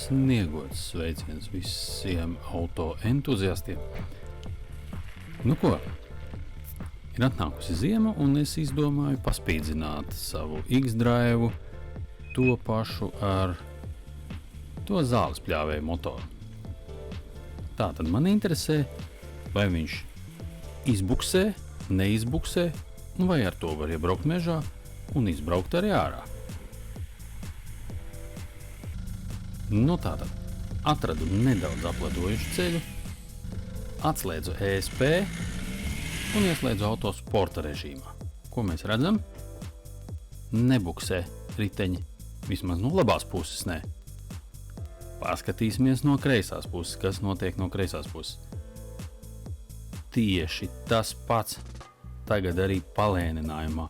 sniegots sveiciens visiem auto entuziastiem. Nu ko, ir atnākusi ziema un es izdomāju paspīdzināt savu X-Drive, to pašu ar to zāles pļāvēju motoru. Tātad man interesē, vai viņš izbuksē, neizbuksē, vai ar to var iebraukt mežā un izbraukt arī ārā. Nu tātad, atradu nedaudz apledojušu ceļu, atslēdzu ESP un ieslēdzu auto sporta režīmā. Ko mēs redzam? Nebuksē riteņi, vismaz no labās puses nē. Paskatīsimies no kreisās puses, kas notiek no kreisās puses. Tieši tas pats tagad arī palēninājumā.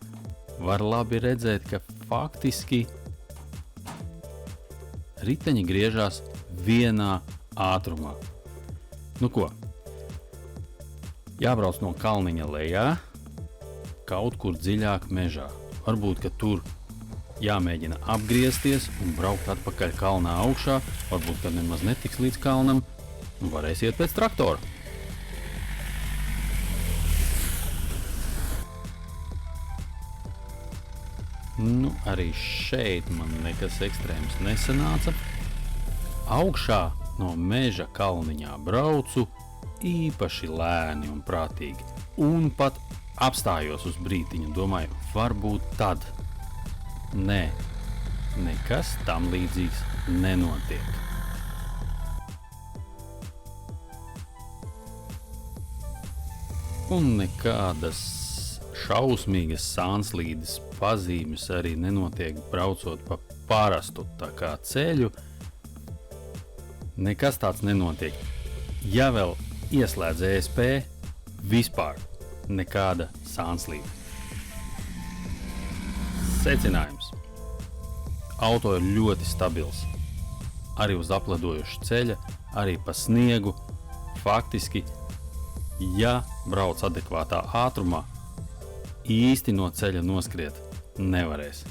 Var labi redzēt, ka faktiski riteņi griežās vienā ātrumā. Nu ko, jābrauc no kalniņa lejā, kaut kur dziļāk mežā. Varbūt, ka tur jāmēģina apgriezties un braukt atpakaļ kalnā augšā, varbūt, ka nemaz netiks līdz kalnam un varēs iet pēc traktora. Nu, arī šeit man nekas ekstrēms nesanāca. Augšā no meža kalniņā braucu īpaši lēni un prātīgi. Un pat apstājos uz brītiņu, domāju, varbūt tad. Nē, nekas tam līdzīgs nenotiek. Un nekādas šausmīgas sānslīdes pazīmes arī nenotiek braucot pa parastu tā kā ceļu. Nekas tāds nenotiek. Ja vēl ieslēdz ESP, vispār nekāda sānslīde. Secinājums. Auto ir ļoti stabils. Arī uz apledojuša ceļa, arī pa sniegu. Faktiski, ja brauc adekvātā ātrumā, īsti no ceļa noskriet nevarēs.